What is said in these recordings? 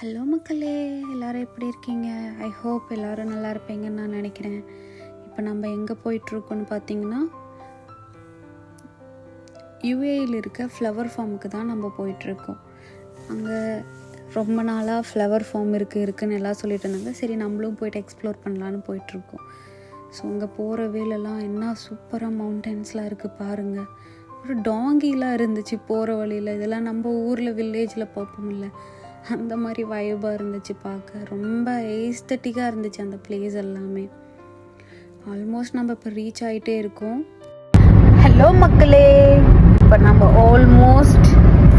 Hello மக்களே, எல்லோரும் எப்படி இருக்கீங்க? ஐ ஹோப் எல்லோரும் நல்லா இருப்பீங்கன்னு நான் நினைக்கிறேன். இப்போ நம்ம எங்கே போயிட்டுருக்கோன்னு பார்த்தீங்கன்னா, யுஏயில் இருக்க ஃப்ளவர் ஃபார்முக்கு தான் நம்ம போயிட்டுருக்கோம். அங்கே ரொம்ப நாளாக ஃப்ளவர் ஃபார்ம் இருக்குதுன்னு எல்லாம் சொல்லிட்டு இருந்தாங்க. சரி, நம்மளும் போயிட்டு எக்ஸ்ப்ளோர் பண்ணலான்னு போயிட்டுருக்கோம். ஸோ அங்கே போகிற வேலெல்லாம் என்ன சூப்பராக மவுண்டன்ஸ்லாம் இருக்குது பாருங்கள். ஒரு டாங்கிலாம் இருந்துச்சு போகிற வழியில். இதெல்லாம் நம்ம ஊரில் வில்லேஜில் பார்ப்போம்ல, அந்த மாதிரி வைபாக இருந்துச்சு பார்க்க. ரொம்ப ஏஸ்தட்டிக்காக இருந்துச்சு அந்த பிளேஸ் எல்லாமே. ஆல்மோஸ்ட் நம்ம இப்போ ரீச் ஆகிட்டே இருக்கோம். ஹலோ மக்களே, இப்போ நம்ம ஆல்மோஸ்ட்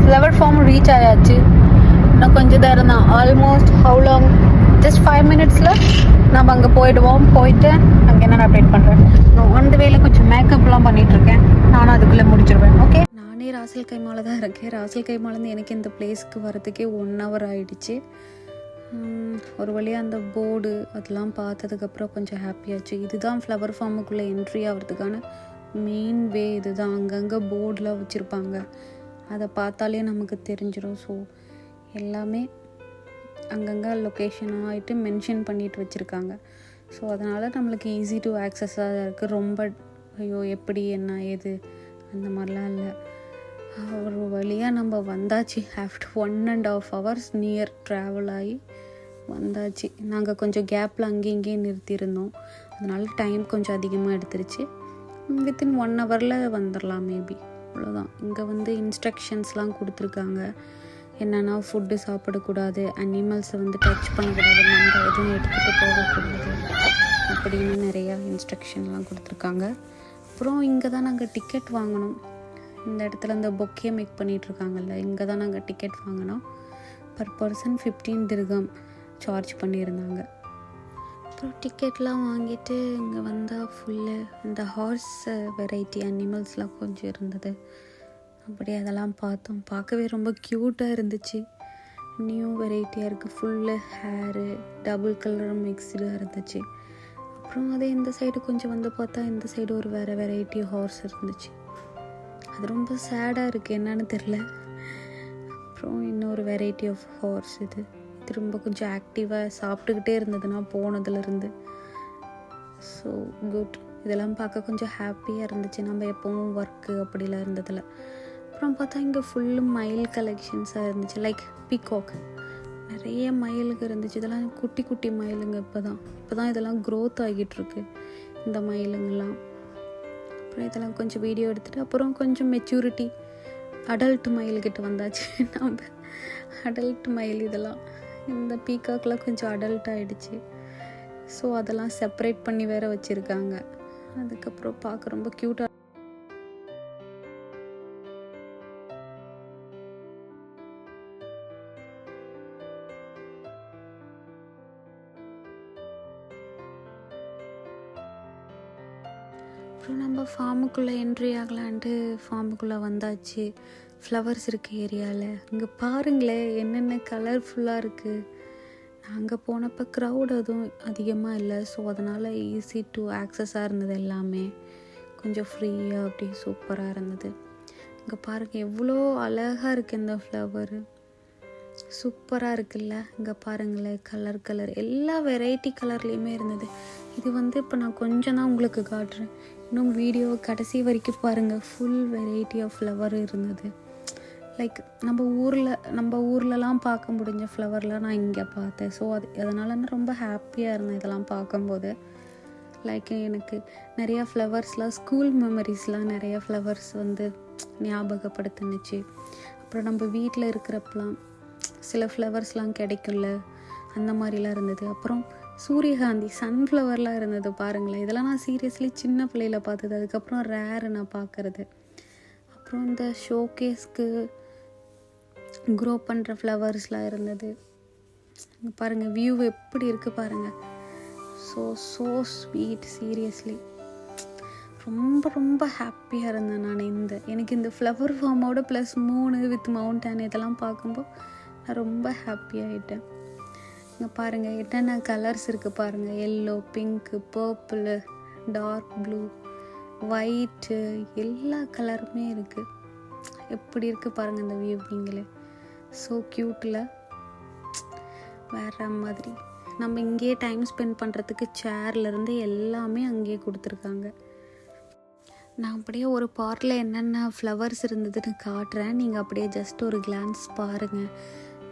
ஃப்ளவர் ஃபார்ம் ரீச் ஆயாச்சு. இன்னும் கொஞ்சம் தான் இருந்தால் ஆல்மோஸ்ட் ஹவு லாங், ஜஸ்ட் 5 minutesல நம்ம அங்கே போயிடுவோம். போயிட்டு அங்கே என்னென்ன அப்டேட் பண்ணுறேன். நான் ஆன் த வேல கொஞ்சம் மேக்கப்லாம் பண்ணிகிட்ருக்கேன். நானும் அதுக்குள்ளே முடிச்சிடுவேன். ஓகே, நானே ராசல் கைமாவில் தான் இருக்கேன். ராசல் கைமாலேருந்து எனக்கு இந்த பிளேஸ்க்கு வரதுக்கே 1 hour ஆகிடுச்சு. ஒரு வழியாக அந்த போர்டு அதெல்லாம் பார்த்ததுக்கப்புறம் கொஞ்சம் ஹாப்பியாச்சு. இதுதான் ஃப்ளவர் ஃபார்முக்குள்ளே என்ட்ரி ஆகிறதுக்கான மெயின் வே. இதுதான். அங்கங்கே போர்டெலாம் வச்சுருப்பாங்க, அதை பார்த்தாலே நமக்கு தெரிஞ்சிடும். ஸோ எல்லாமே அங்கங்கே லொக்கேஷன் ஆகிட்டு மென்ஷன் பண்ணிட்டு வச்சுருக்காங்க. ஸோ அதனால் நம்மளுக்கு ஈஸி டு ஆக்சஸாக இருக்குது. ரொம்ப ஐயோ எப்படி என்ன ஏது அந்த மாதிரிலாம் இல்லை. ஒரு வழியாக நம்ம வந்தாச்சு. ஆஃப்டர் 1.5 hours நியர் ட்ராவல் ஆகி வந்தாச்சு. நாங்கள் கொஞ்சம் கேப்பில் அங்கேயும் இங்கேயும் நிறுத்தியிருந்தோம், அதனால டைம் கொஞ்சம் அதிகமாக எடுத்துருச்சு. வித்தின் 1 hourல வந்துடலாம் மேபி, அவ்வளோதான். இங்கே வந்து இன்ஸ்ட்ரக்ஷன்ஸ்லாம் கொடுத்துருக்காங்க. என்னென்னா ஃபுட்டு சாப்பிடக்கூடாது, அனிமல்ஸை வந்து டச் பண்ணக்கூடாது, நம்ம எதுவும் எடுத்துகிட்டு போகக்கூடாது அப்படின்னு நிறையா இன்ஸ்ட்ரக்ஷன்லாம் கொடுத்துருக்காங்க. அப்புறம் இங்கே தான் நாங்கள் டிக்கெட் வாங்கினோம். இந்த இடத்துல இந்த பொக்கே மேக் பண்ணிகிட்ருக்காங்கல்ல, இங்கே தான் நாங்கள் டிக்கெட் வாங்கினோம். பர் பர்சன் 15 dirham சார்ஜ் பண்ணியிருந்தாங்க. அப்புறம் டிக்கெட்லாம் வாங்கிட்டு இங்கே வந்தால் ஃபுல்லு இந்த ஹார்ஸ் வெரைட்டி அனிமல்ஸ்லாம் கொஞ்சம் இருந்தது. அப்படி அதெல்லாம் பார்த்தோம். பார்க்கவே ரொம்ப க்யூட்டாக இருந்துச்சு. நியூ வெரைட்டியாக இருக்குது. ஃபுல்லு ஹேரு டபுள் கலர் மிக்ஸ்டாக இருந்துச்சு. அப்புறம் அதே இந்த சைடு கொஞ்சம் வந்து பார்த்தா இந்த சைடு ஒரு வேறு வெரைட்டி ஹார்ஸ் இருந்துச்சு. அது ரொம்ப சேடாக இருக்குது, என்னன்னு தெரில. அப்புறம் இன்னொரு வெரைட்டி ஆஃப் ஹார்ஸ். இது ரொம்ப கொஞ்சம் ஆக்டிவாக சாப்பிட்டுக்கிட்டே இருந்ததுன்னா போனதுலேருந்து. So good. இதெல்லாம் பார்க்க கொஞ்சம் ஹாப்பியாக இருந்துச்சு. நம்ம எப்போவும் ஒர்க்கு அப்படிலாம் இருந்ததில்ல. அப்புறம் பார்த்தா இங்கே ஃபுல்லு மயில் கலெக்ஷன்ஸாக இருந்துச்சு. லைக் பீகாக், நிறைய மயிலுங்க இருந்துச்சு. இதெல்லாம் குட்டி குட்டி மயிலுங்க. இப்போ தான் இதெல்லாம் க்ரோத் ஆகிட்டுருக்கு இந்த மயிலுங்கெல்லாம். அப்புறம் இதெல்லாம் கொஞ்சம் வீடியோ எடுத்துகிட்டு அப்புறம் கொஞ்சம் மெச்சூரிட்டி அடல்ட் மயில்கிட்ட வந்தாச்சு. நம்ம அடல்ட் மயில் இதெல்லாம். இந்த பீகாக்லாம் கொஞ்சம் அடல்ட் ஆகிடுச்சு. ஸோ அதெல்லாம் செப்பரேட் பண்ணி வேறு வச்சுருக்காங்க. அதுக்கப்புறம் பார்க்க ரொம்ப க்யூட்டாக. அப்புறம் நம்ம ஃபார்முக்குள்ளே என்ட்ரி ஆகலான்ட்டு ஃபார்முக்குள்ளே வந்தாச்சு. ஃப்ளவர்ஸ் இருக்குது ஏரியாவில். இங்கே பாருங்களேன் என்னென்ன கலர்ஃபுல்லாக இருக்குது. நாங்கள் போனப்போ க்ரௌட் அதுவும் அதிகமாக இல்லை. ஸோ அதனால் ஈஸி டு ஆக்சஸாக இருந்தது. எல்லாமே கொஞ்சம் ஃப்ரீயாக அப்படி சூப்பராக இருந்தது. இங்கே பாருங்கள் எவ்வளோ அழகாக இருக்குது இந்த ஃப்ளவரு. சூப்பராக இருக்குல்ல. இங்கே பாருங்களேன் கலர் எல்லா வெரைட்டி கலர்லேயுமே இருந்தது. இது வந்து இப்போ நான் கொஞ்சம் தான் உங்களுக்கு காட்டுறேன். இன்னும் வீடியோ கடைசி வரைக்கும் பாருங்கள். ஃபுல் வெரைட்டி ஆஃப் ஃப்ளவர் இருந்தது. லைக் நம்ம ஊர்லலாம் பார்க்க முடிஞ்ச ஃப்ளவர்லாம் நான் இங்கே பார்த்தேன். ஸோ அதனால நான் ரொம்ப ஹாப்பியாக இருந்தேன் இதெல்லாம் பார்க்கும்போது. லைக் எனக்கு நிறையா ஃப்ளவர்ஸ்லாம் ஸ்கூல் மெமரிஸ்லாம் நிறையா ஃப்ளவர்ஸ் வந்து ஞாபகப்படுத்துனுச்சு. அப்புறம் நம்ம வீட்டில் இருக்கிறப்பலாம் சில ஃப்ளவர்ஸ்லாம் கிடைக்கும்ல, அந்த மாதிரிலாம் இருந்தது. அப்புறம் சூரியகாந்தி சன்ஃப்ளவர்லாம் இருந்தது பாருங்களேன். இதெல்லாம் நான் சீரியஸ்லி சின்ன பிள்ளையில் பார்த்தது. அதுக்கப்புறம் ரேரு நான் பார்க்குறது. அப்புறம் இந்த ஷோகேஸ்க்கு க்ரோ பண்ணுற ஃப்ளவர்ஸ்லாம் இருந்தது. பாருங்கள் வியூ எப்படி இருக்குது பாருங்கள். So sweet. சீரியஸ்லி ரொம்ப ரொம்ப ஹாப்பியாக இருந்தேன் நான். எனக்கு இந்த ஃப்ளவர் ஃபார்மோட +3 வித் மவுண்டன் இதெல்லாம் பார்க்கும்போது நான் ரொம்ப ஹாப்பியாகிட்டேன். இங்கே பாருங்கள் என்னென்ன கலர்ஸ் இருக்குது பாருங்கள். Yellow, pink, purple, dark blue, white, எல்லா கலருமே இருக்குது. எப்படி இருக்குது பாருங்கள் இந்த வியூ நீங்களே. ஸோ க்யூட்டில். வேறு மாதிரி நம்ம இங்கேயே டைம் ஸ்பெண்ட் பண்ணுறதுக்கு சேர்லேருந்து எல்லாமே அங்கேயே கொடுத்துருக்காங்க. நான் அப்படியே ஒரு பாட்டில் என்னென்ன ஃப்ளவர்ஸ் இருந்ததுன்னு காட்டுறேன். நீங்கள் அப்படியே ஜஸ்ட் ஒரு கிளான்ஸ் பாருங்கள்.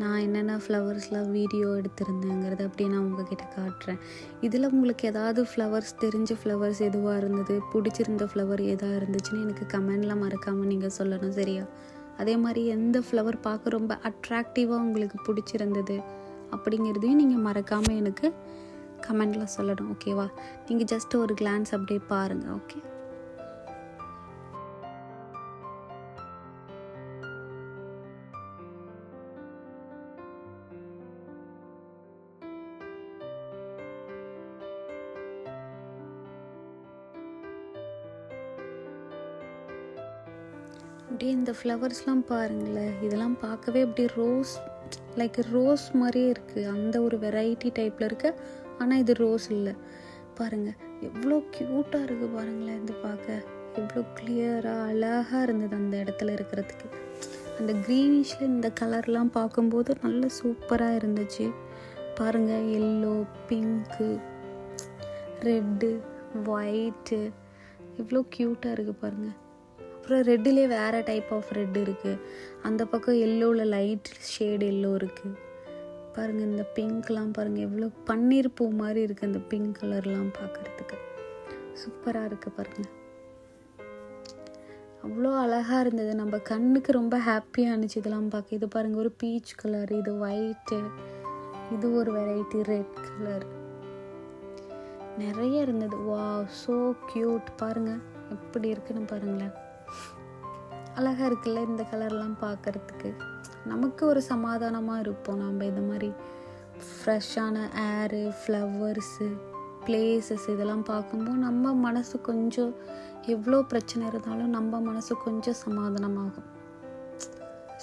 நான் என்னென்ன ஃப்ளவர்ஸ்லாம் வீடியோ எடுத்திருந்தேங்கிறத அப்படியே நான் உங்ககிட்ட காட்டுறேன். இதில் உங்களுக்கு ஏதாவது ஃப்ளவர்ஸ் தெரிஞ்ச ஃப்ளவர்ஸ் எதுவாக இருந்தது, பிடிச்சிருந்த ஃப்ளவர் எதாக இருந்துச்சுன்னு எனக்கு கமெண்டில் மறக்காமல் நீங்கள் சொல்லணும், சரியா? அதே மாதிரி எந்த ஃப்ளவர் பார்க்க ரொம்ப அட்ராக்டிவாக உங்களுக்கு பிடிச்சிருந்தது அப்படிங்கிறதையும் நீங்கள் மறக்காமல் எனக்கு கமெண்டில் சொல்லணும், ஓகேவா? நீங்கள் ஜஸ்ட் ஒரு கிளான்ஸ் அப்படியே பாருங்கள், ஓகே? அப்படியே இந்த ஃப்ளவர்ஸ்லாம் பாருங்களேன். இதெல்லாம் பார்க்கவே அப்படியே ரோஸ் மாதிரியே இருக்குது. அந்த ஒரு வெரைட்டி டைப்பில் இருக்குது. ஆனால் இது ரோஸ் இல்லை. பாருங்கள் எவ்வளோ க்யூட்டாக இருக்குது பாருங்களேன். இது பார்க்க எவ்வளோ கிளியராக அழகாக இருந்தது அந்த இடத்துல இருக்கிறதுக்கு. அந்த க்ரீனிஷில் இந்த கலர்லாம் பார்க்கும்போது நல்ல சூப்பராக இருந்துச்சு. பாருங்கள், எல்லோ, பிங்க்கு, ரெட்டு, ஒயிட்டு எவ்வளோ க்யூட்டாக இருக்குது பாருங்கள். அப்புறம் ரெட்டிலே வேறு டைப் ஆஃப் ரெட் இருக்குது. அந்த பக்கம் எல்லோவில் லைட் ஷேடு எல்லோ இருக்குது. பாருங்கள், இந்த பிங்க்லாம் பாருங்கள் எவ்வளோ பன்னீர் பூ மாதிரி இருக்குது. இந்த பிங்க் கலர்லாம் பார்க்குறதுக்கு சூப்பராக இருக்குது பாருங்கள். அவ்வளோ அழகாக இருந்தது. நம்ம கண்ணுக்கு ரொம்ப ஹாப்பியாக இருந்துச்சு இதெல்லாம் பார்க்க. இது பாருங்கள், ஒரு பீச் கலர், இது ஒயிட்டு, இது ஒரு வெரைட்டி ரெட் கலர், நிறைய இருந்தது. Wow, so cute. பாருங்கள் எப்படி இருக்குன்னு பாருங்களேன். அழகாக இருக்குல்ல இந்த கலர்லாம் பார்க்குறதுக்கு. நமக்கு ஒரு சமாதானமாக இருப்போம் நம்ம இந்த மாதிரி ஃப்ரெஷ்ஷான ஏரு, ஃப்ளவர்ஸு, பிளேசஸ் இதெல்லாம் பார்க்கும்போது நம்ம மனசு கொஞ்சம் எவ்வளோ பிரச்சனை இருந்தாலும் நம்ம மனசு கொஞ்சம் சமாதானமாகும்.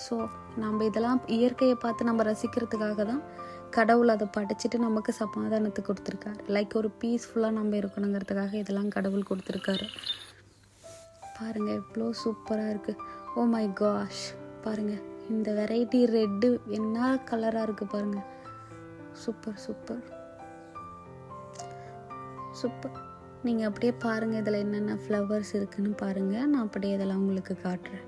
ஸோ நம்ம இதெல்லாம் இயற்கையை பார்த்து நம்ம ரசிக்கிறதுக்காக தான் கடவுள் அதை படைச்சிட்டு நமக்கு சமாதானத்தை கொடுத்துருக்காரு. லைக் ஒரு பீஸ்ஃபுல்லாக நம்ம இருக்கணுங்கிறதுக்காக இதெல்லாம் கடவுள் கொடுத்துருக்காரு. பாருங்கள் எவ்வளோ சூப்பராக இருக்குது. ஓ மை காஷ், பாருங்கள் இந்த வெரைட்டி ரெட்டு என்ன கலராக இருக்குது பாருங்கள். Super super super. நீங்கள் அப்படியே பாருங்கள் இதில் என்னென்ன ஃப்ளவர்ஸ் இருக்குதுன்னு பாருங்கள். நான் அப்படியே இதெல்லாம் உங்களுக்கு காட்டுறேன்.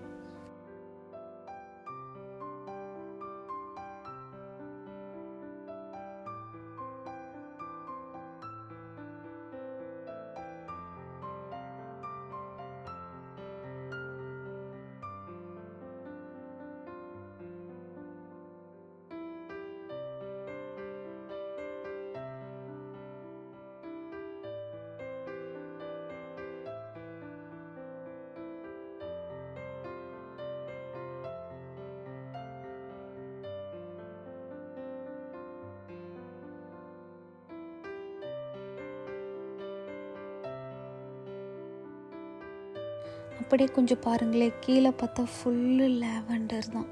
அப்படியே கொஞ்சம் பாருங்களேன், கீழே பார்த்தா ஃபுல்லு லேவண்டர் தான்.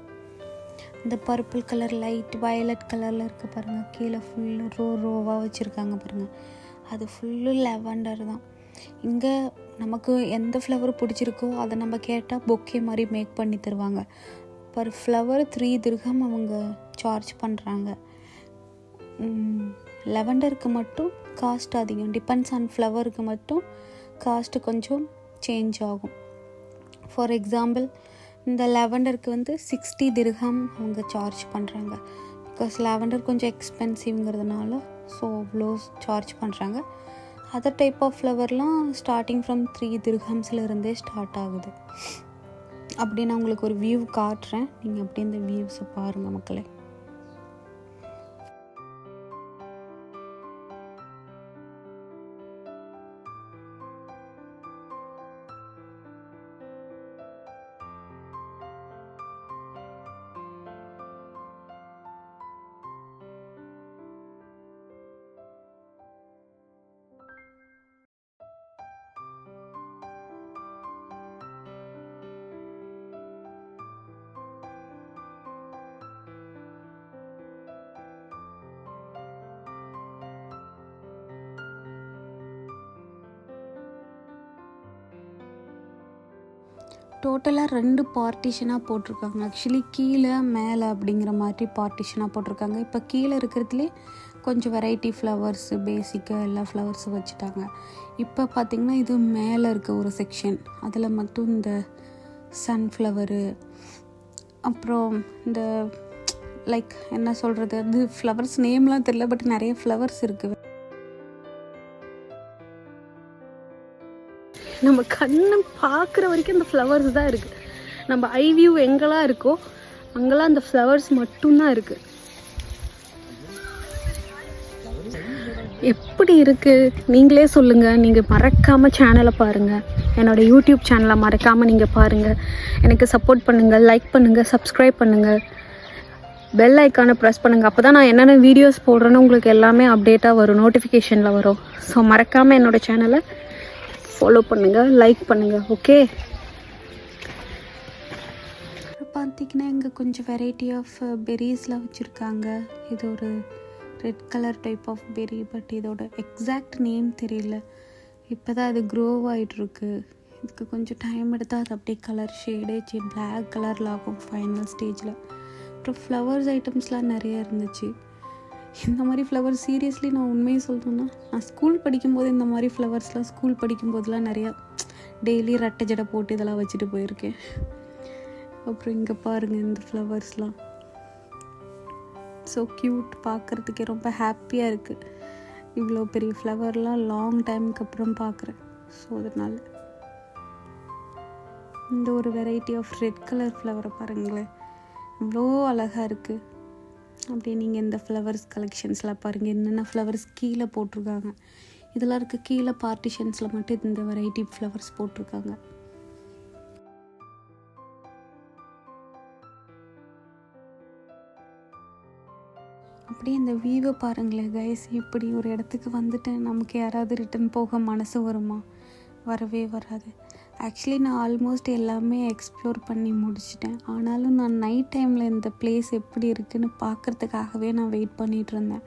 இந்த பர்பிள் கலர், லைட் வயலட் கலரில் இருக்க பாருங்கள். கீழே ஃபுல்லு ரோவாக வச்சுருக்காங்க பாருங்கள். அது ஃபுல்லு லேவண்டர் தான். இங்கே நமக்கு எந்த ஃப்ளவர் பிடிச்சிருக்கோ அதை நம்ம கேட்டால் பொக்கே மாதிரி மேக் பண்ணி தருவாங்க. பர் ஃப்ளவர் 3 dirham அவங்க சார்ஜ் பண்ணுறாங்க. லெவண்டருக்கு மட்டும் காஸ்ட் அதிகம். டிபெண்ட்ஸ் ஆன் ஃப்ளவருக்கு மட்டும் காஸ்ட்டு கொஞ்சம் சேஞ்ச் ஆகும். ஃபார் எக்ஸாம்பிள், இந்த லெவண்டருக்கு வந்து 60 dirham அவங்க சார்ஜ் பண்ணுறாங்க. பிகாஸ் லெவண்டர் கொஞ்சம் எக்ஸ்பென்சிவ்ங்கிறதுனால ஸோ அவ்வளோ சார்ஜ் பண்ணுறாங்க. அதர் டைப் ஆஃப் ஃப்ளவர்லாம் ஸ்டார்டிங் ஃப்ரம் 3 dirhamsலேருந்தே ஸ்டார்ட் ஆகுது. அப்படி நான் உங்களுக்கு ஒரு வியூ காட்டுறேன். நீங்கள் அப்படியே இந்த வியூஸை பாருங்கள் மக்களே. டோட்டலாக 2 பார்ட்டிஷனாக போட்டிருக்காங்க. ஆக்சுவலி கீழே மேலே அப்படிங்கிற மாதிரி பார்ட்டிஷனாக போட்டிருக்காங்க. இப்போ கீழே இருக்கிறதுலே கொஞ்சம் வெரைட்டி ஃப்ளவர்ஸு பேசிக்காக எல்லா ஃப்ளவர்ஸும் வச்சுட்டாங்க. இப்போ பார்த்திங்கன்னா இது மேலே இருக்க ஒரு செக்ஷன், அதில் மட்டும் இந்த சன்ஃப்ளவரு, அப்புறம் இந்த லைக் என்ன சொல்கிறது, அது ஃப்ளவர்ஸ் நேம்லாம் தெரியல, பட் நிறைய ஃப்ளவர்ஸ் இருக்குது. நம்ம கண்ணு பார்க்குற வரைக்கும் அந்த ஃப்ளவர்ஸ் தான் இருக்குது. நம்ம ஐ வியூ எங்கெல்லாம் இருக்கோ அங்கெல்லாம் அந்த ஃப்ளவர்ஸ் மட்டும்தான் இருக்குது. எப்படி இருக்குது நீங்களே சொல்லுங்கள். நீங்கள் மறக்காமல் சேனலை பாருங்கள், என்னோடய யூடியூப் சேனலை மறக்காமல் நீங்கள் பாருங்கள். எனக்கு சப்போர்ட் பண்ணுங்கள், லைக் பண்ணுங்கள், சப்ஸ்கிரைப் பண்ணுங்கள், பெல் ஐக்கானை ப்ரெஸ் பண்ணுங்கள். அப்போ தான் நான் என்னென்ன வீடியோஸ் போடுறேன்னு உங்களுக்கு எல்லாமே அப்டேட்டாக வரும், நோட்டிஃபிகேஷனில் வரும். ஸோ மறக்காமல் என்னோடய சேனலை ஃபாலோ பண்ணுங்கள், லைக் பண்ணுங்கள். ஓகே, பார்த்திங்கன்னா இங்கே கொஞ்சம் வெரைட்டி ஆஃப் பெரிஸ்லாம் வச்சுருக்காங்க. இது ஒரு red colour type of berry, but இதோட எக்ஸாக்ட் நேம் தெரியல. இப்போ தான் அது க்ரோ ஆகிட்டுருக்கு. இதுக்கு கொஞ்சம் டைம் எடுத்தால் அது அப்படியே கலர் ஷேடே பிளாக் கலரில் ஆகும் ஃபைனல் ஸ்டேஜில். அப்புறம் ஃப்ளவர்ஸ் ஐட்டம்ஸ்லாம் நிறையா இருந்துச்சு. இந்த மாதிரி ஃப்ளவர்ஸ் சீரியஸ்லி நான் உண்மையை சொல்லணுன்னா, நான் ஸ்கூல் படிக்கும்போது இந்த மாதிரி ஃப்ளவர்ஸ்லாம் ஸ்கூல் படிக்கும்போதெலாம் நிறையா டெய்லி ரெட்டை ஜடை போட்டு இதெல்லாம் வச்சுட்டு போயிருக்கேன். அப்புறம் இங்கே பாருங்கள் இந்த ஃப்ளவர்ஸ்லாம் ஸோ க்யூட், பார்க்குறதுக்கே ரொம்ப ஹாப்பியாக இருக்குது. இவ்வளோ பெரிய ஃப்ளவர்லாம் லாங் டைமுக்கு அப்புறம் பார்க்குறேன். ஸோ அதனால் இந்த ஒரு வெரைட்டி ஆஃப் ரெட் கலர் ஃப்ளவரை பாருங்களேன், இவ்வளோ அழகாக இருக்குது. அப்படியே நீங்கள் இந்த ஃப்ளவர்ஸ் கலெக்ஷன்ஸ்லாம் பாருங்கள், என்னென்ன ஃப்ளவர்ஸ் கீழே போட்டிருக்காங்க. இதெல்லாம் இருக்க கீழே பார்ட்டிஷன்ஸில் மட்டும் இந்த வெரைட்டி ஃப்ளவர்ஸ் போட்டிருக்காங்க. அப்படியே இந்த வியூவை பாருங்களேன் கைஸ். இப்படி ஒரு இடத்துக்கு வந்துட்டு நமக்கு யாராவது ரிட்டன் போக மனசு வருமா? வரவே வராது. ஆக்சுவலி நான் ஆல்மோஸ்ட் எல்லாமே எக்ஸ்ப்ளோர் பண்ணி முடிச்சிட்டேன். ஆனாலும் நான் நைட் டைமில் இந்த பிளேஸ் எப்படி இருக்குதுன்னு பார்க்குறதுக்காகவே நான் வெயிட் பண்ணிகிட்டு இருந்தேன்.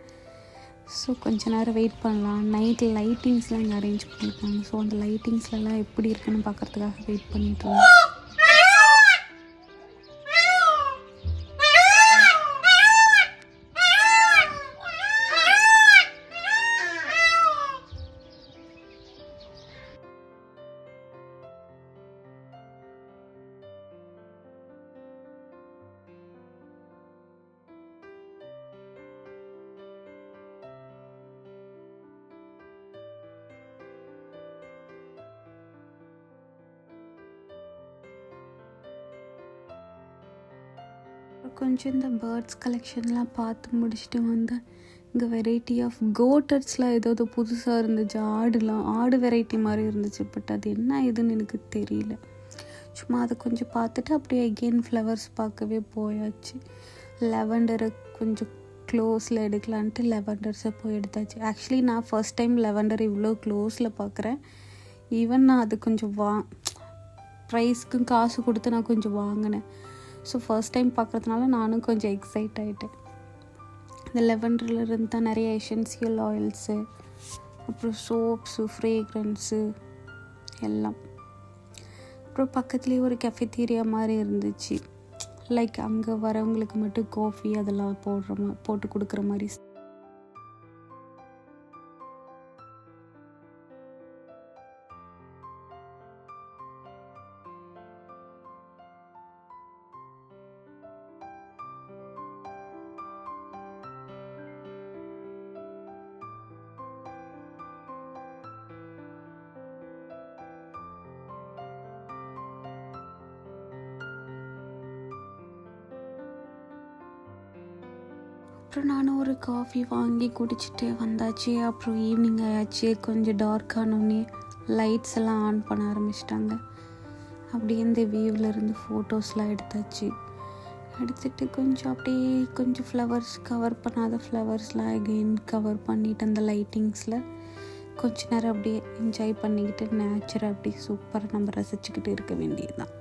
ஸோ கொஞ்ச நேரம் வெயிட் பண்ணலாம். நைட்டு லைட்டிங்ஸ்லாம் இங்கே அரேஞ்ச் பண்ணியிருக்காங்க. ஸோ அந்த லைட்டிங்ஸ்லாம் எப்படி இருக்குன்னு பார்க்குறதுக்காக வெயிட் பண்ணிகிட்டு இருந்தேன். கொஞ்சம் இந்த பேர்ட்ஸ் கலெக்ஷன்லாம் பார்த்து முடிச்சுட்டு வந்தேன். இங்கே வெரைட்டி ஆஃப் கோட்டர்ஸ்லாம் ஏதாவது புதுசாக இருந்துச்சு. ஆடு வெரைட்டி மாதிரி இருந்துச்சு. பட் அது என்ன இதுன்னு எனக்கு தெரியல. சும்மா அதை கொஞ்சம் பார்த்துட்டு அப்படியே அகெயின் ஃப்ளவர்ஸ் பார்க்கவே போயாச்சு. லெவண்டரை கொஞ்சம் க்ளோஸில் எடுக்கலான்ட்டு லெவண்டர்ஸை போய் எடுத்தாச்சு. ஆக்சுவலி நான் ஃபர்ஸ்ட் டைம் லெவண்டர் இவ்வளோ க்ளோஸில் பார்க்குறேன். ஈவன் நான் அது கொஞ்சம் ப்ரைஸ்க்கும் காசு கொடுத்து நான் கொஞ்சம் வாங்கினேன். ஸோ ஃபர்ஸ்ட் டைம் பார்க்குறதுனால நானும் கொஞ்சம் எக்ஸைட் ஆகிட்டேன். இந்த லெவண்டரில் இருந்து தான் நிறைய எசென்சியல் ஆயில்ஸு, அப்புறம் சோப்ஸு, ஃப்ரேக்ரன்ஸு எல்லாம். அப்புறம் பக்கத்துலேயே ஒரு கெஃபெட்டீரியா மாதிரி இருந்துச்சு. லைக் அங்கே வரவங்களுக்கு மட்டும் காஃபி அதெல்லாம் போட்டு கொடுக்குற மாதிரி. அப்புறம் நானும் ஒரு காஃபி வாங்கி குடிச்சிட்டு வந்தாச்சு. அப்புறம் ஈவினிங் ஆயாச்சு. கொஞ்சம் டார்க் ஆனோடனே லைட்ஸ் எல்லாம் ஆன் பண்ண ஆரம்பிச்சிட்டாங்க. அப்படியே இந்த வியூவில் இருந்து ஃபோட்டோஸ்லாம் எடுத்தாச்சு. எடுத்துகிட்டு கொஞ்சம் அப்படியே கொஞ்சம் ஃப்ளவர்ஸ் கவர் பண்ணாத ஃப்ளவர்ஸ்லாம் அகெயின் கவர் பண்ணிவிட்டு அந்த லைட்டிங்ஸில் கொஞ்ச நேரம் அப்படியே என்ஜாய் பண்ணிக்கிட்டு நேச்சரை அப்படியே சூப்பராக நம்ம ரசிச்சுக்கிட்டு இருக்க வேண்டியது தான்.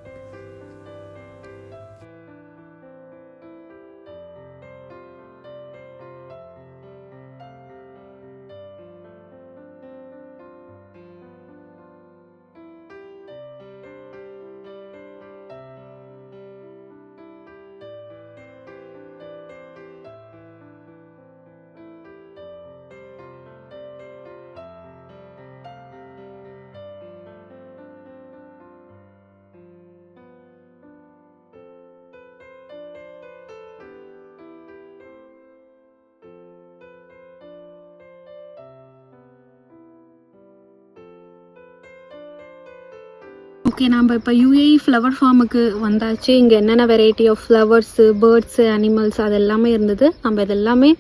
ஓகே, நம்ம இப்போ யூஏஇ ஃப்ளவர் ஃபார்முக்கு வந்தாச்சு. இங்கே என்னென்ன variety of flowers, birds, animals அது எல்லாமே இருந்தது. நம்ம இதெல்லாமே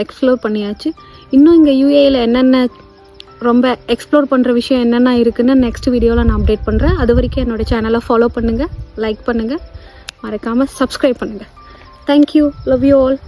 எக்ஸ்ப்ளோர் பண்ணியாச்சு. இன்னும் இங்கே யூஏஇயில் என்னென்ன ரொம்ப எக்ஸ்ப்ளோர் பண்ணுற விஷயம் என்னென்ன இருக்குதுன்னு நெக்ஸ்ட் வீடியோவில் நான் அப்டேட் பண்ணுறேன். அது வரைக்கும் என்னோடய சேனலை ஃபாலோ பண்ணுங்கள், லைக் பண்ணுங்கள், மறக்காமல் சப்ஸ்கிரைப் பண்ணுங்கள். Thank you, love you all.